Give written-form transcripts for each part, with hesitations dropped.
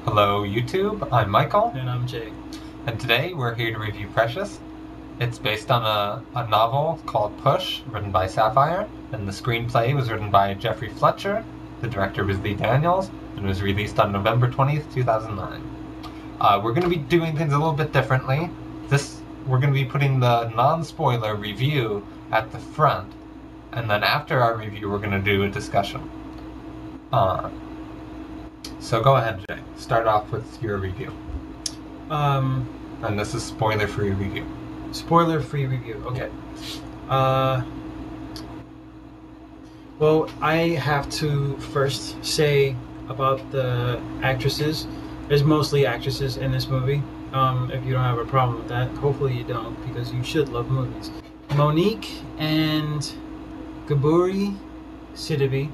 Hello YouTube, I'm Michael, And I'm Jay. and today we're here to review Precious. It's based on a novel called Push, written by Sapphire, and the screenplay was written by Jeffrey Fletcher, the director was Lee Daniels, and was released on November 20th, 2009. We're going to be doing things a little bit differently. We're going to be putting the non-spoiler review at the front, and then after our review we're going to do a discussion. So go ahead, Jay. Start off with your review. And this is spoiler-free review. Spoiler-free review. Okay. Well, I have to first say about the actresses. There's mostly actresses in this movie. If you don't have a problem with that, hopefully you don't, because you should love movies. Monique and Gaburi Sidibe,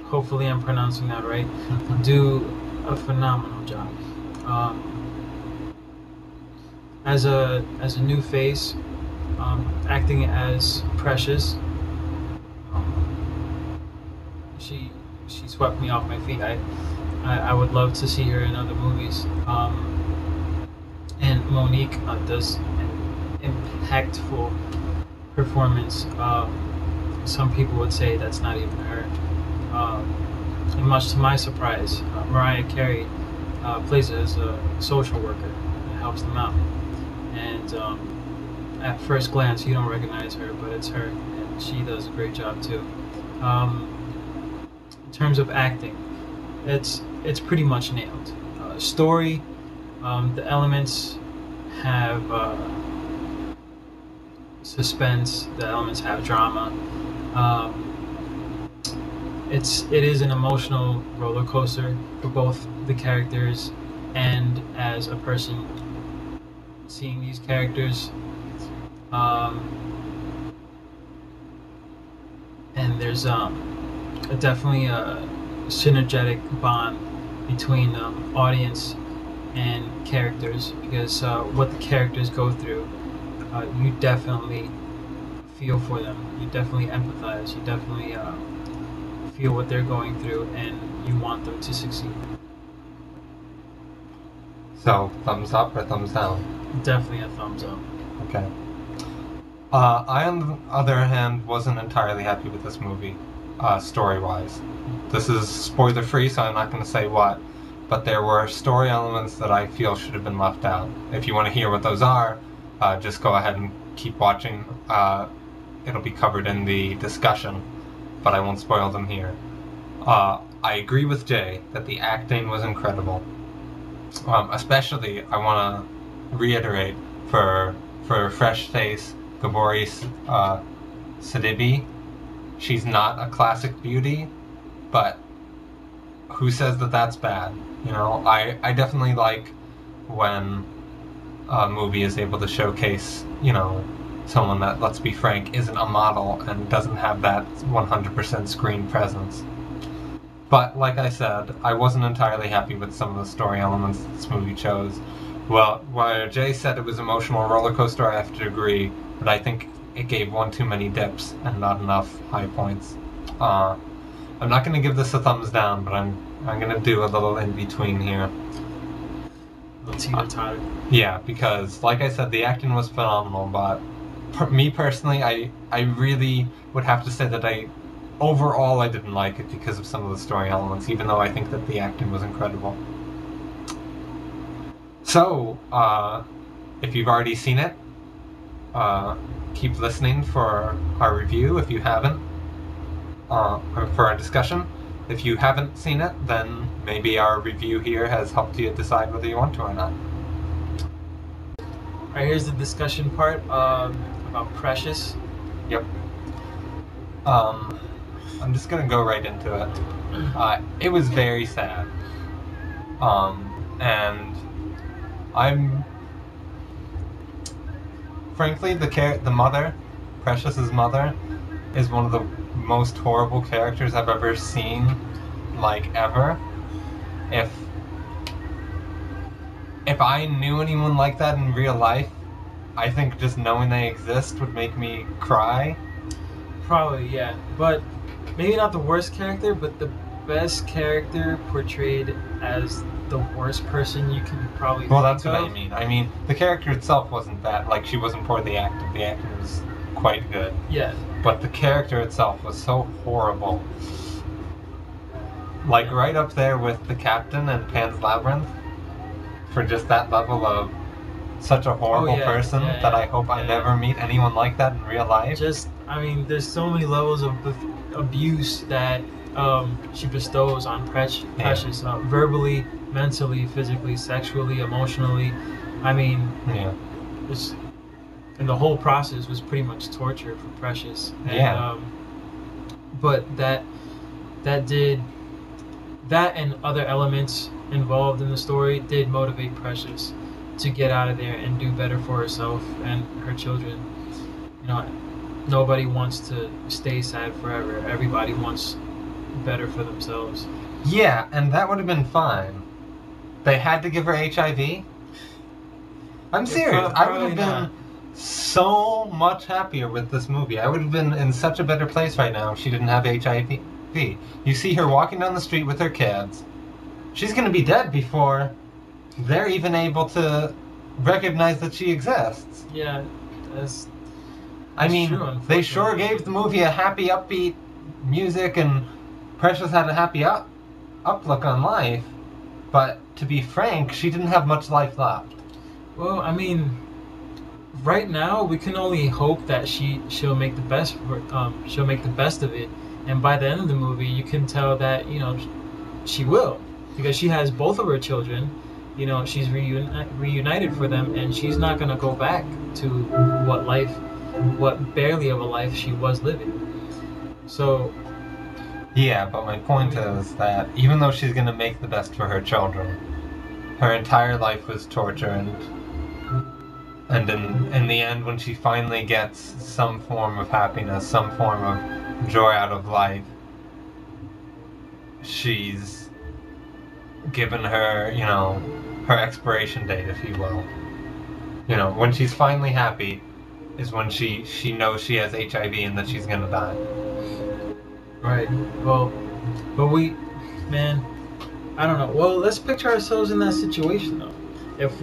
hopefully I'm pronouncing that right, do a phenomenal job. As a new face, acting as Precious, she swept me off my feet. I would love to see her in other movies. And Monique does an impactful performance. Some people would say that's not even her. And much to my surprise, Mariah Carey plays as a social worker and helps them out. And at first glance, you don't recognize her, but it's her, and she does a great job too. In terms of acting, it's pretty much nailed. Story, the elements have suspense. The elements have drama. It is an emotional roller coaster for both the characters and as a person seeing these characters. And there's definitely a synergetic bond between audience and characters, because what the characters go through, you definitely feel for them. You definitely empathize. You definitely feel what they're going through, and you want them to succeed. So, thumbs up or thumbs down? Definitely a thumbs up. Okay. I, on the other hand, wasn't entirely happy with this movie, story-wise. This is spoiler-free, so I'm not going to say what, but there were story elements that I feel should have been left out. If you want to hear what those are, just go ahead and keep watching. It'll be covered in the discussion, but I won't spoil them here. I agree with Jay that the acting was incredible. Especially, I want to reiterate, for fresh face Gaburi Sidibe. She's not a classic beauty, but who says that that's bad? You know, I definitely like when a movie is able to showcase, you know, someone that, let's be frank, isn't a model and doesn't have that 100% screen presence. But, like I said, I wasn't entirely happy with some of the story elements that this movie chose. Well, where Jay said it was emotional roller coaster, I have to agree, but I think it gave one too many dips and not enough high points. I'm not going to give this a thumbs down, but I'm going to do a little in between here. Teeter-totter. Yeah, because, like I said, the acting was phenomenal, but me personally, I really would have to say that overall I didn't like it because of some of the story elements, even though I think that the acting was incredible. So, if you've already seen it, keep listening for our review if you haven't, or for our discussion. If you haven't seen it, then maybe our review here has helped you decide whether you want to or not. Alright, here's the discussion part about Precious. Yep. I'm just gonna go right into it. It was very sad. And I'm... Frankly, the mother, Precious's mother, is one of the most horrible characters I've ever seen, like, ever. If I knew anyone like that in real life, I think just knowing they exist would make me cry. Probably, yeah. But maybe not the worst character, but the best character portrayed as the worst person you can probably. Well, that's think what of. I mean. I mean, the character itself wasn't bad. Like, she wasn't poorly acted. The acting was quite good. Yeah. But the character itself was so horrible. Like, right up there with the captain and Pan's Labyrinth. For just that level of such a horrible person that I hope I never meet anyone like that in real life. Just, I mean, there's so many levels of abuse that she bestows on Precious, verbally, mentally, physically, sexually, emotionally. I mean, it's, and the whole process was pretty much torture for Precious. And, but that and other elements involved in the story did motivate Precious to get out of there and do better for herself and her children. You know, nobody wants to stay sad forever. Everybody wants better for themselves. Yeah, and that would have been fine. They had to give her HIV? I'm serious. I would have been so much happier with this movie. I would have been in such a better place right now if she didn't have HIV. You see her walking down the street with her kids. She's going to be dead before they're even able to recognize that she exists. Yeah, that's I mean, true, they sure gave the movie a happy, upbeat music, and Precious had a happy look on life. But to be frank, she didn't have much life left. Well, I mean, right now we can only hope that she'll make the best. She'll make the best of it, and by the end of the movie, you can tell that she will, because she has both of her children. She's reunited for them, and she's not gonna go back to what barely of a life she was living. So. Yeah, but my point is that even though she's gonna make the best for her children, her entire life was torture, and in the end, when she finally gets some form of happiness, some form of joy out of life, she's given her, her expiration date, if you will. When she's finally happy is when she knows she has HIV and that she's gonna die. Right. Well, but I don't know. Well, let's picture ourselves in that situation, though. If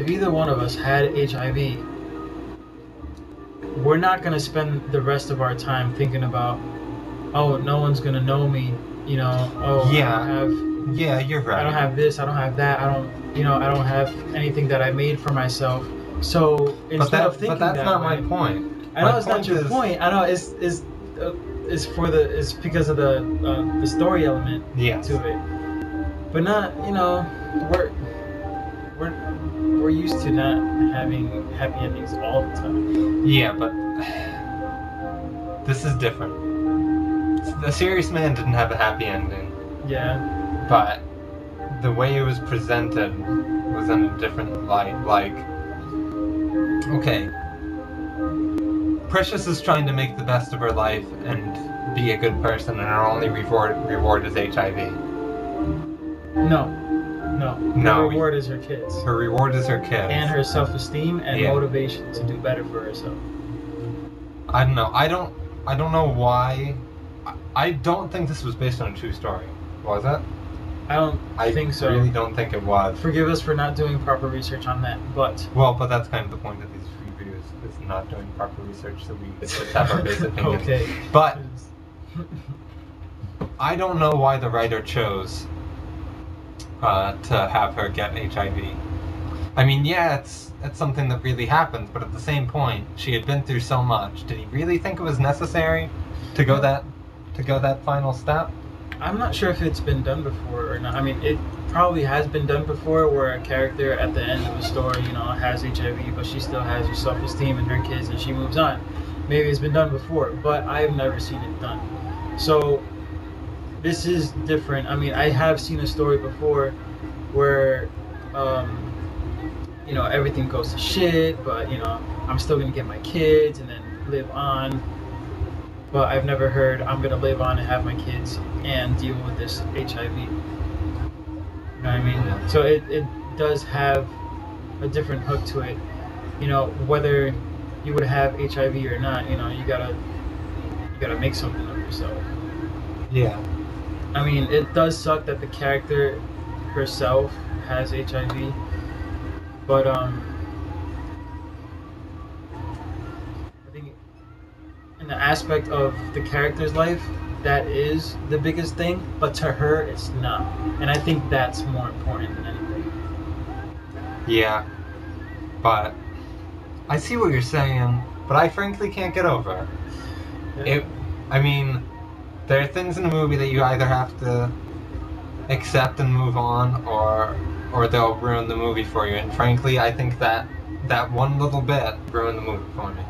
either one of us had HIV, we're not going to spend the rest of our time thinking about, oh, no one's going to know me, oh, yeah, you're right. I don't have this, I don't have that, I don't have anything that I made for myself. So instead of thinking but that's not my point. I know it's not your point. I know it's because of the story element to it. But not, we're used to not having happy endings all the time. Yeah, but this is different. The Serious Man didn't have a happy ending. Yeah. But the way it was presented was in a different light. Like, okay, Precious is trying to make the best of her life and be a good person, and her only reward is HIV. No. Her reward is her kids. Her reward is her kids. And her self-esteem and motivation to do better for herself. I don't know. I don't know why. I don't think this was based on a true story. Was it? I think so. I really don't think it was. Forgive us for not doing proper research on that, but... Well, but that's kind of the point of these reviews, is not doing proper research, so we just have our basic opinions. Okay. But I don't know why the writer chose to have her get HIV. I mean, yeah, it's something that really happens, but at the same point, she had been through so much. Did he really think it was necessary to go that final step? I'm not sure if it's been done before or not. I mean, it probably has been done before, where a character at the end of a story, has HIV, but she still has her self-esteem and her kids, and she moves on. Maybe it's been done before, but I've never seen it done. So this is different. I mean, I have seen a story before where, everything goes to shit, but, I'm still going to get my kids and then live on. But I've never heard I'm going to live on and have my kids and deal with this HIV. You know what I mean? Yeah. So it does have a different hook to it. Whether you would have HIV or not, you gotta make something of yourself. Yeah. I mean, it does suck that the character herself has HIV, but I think in the aspect of the character's life, that is the biggest thing, but to her, it's not. And I think that's more important than anything. Yeah, but I see what you're saying, but I frankly can't get over it. I mean, there are things in the movie that you either have to accept and move on, or they'll ruin the movie for you. And frankly, I think that one little bit ruined the movie for me.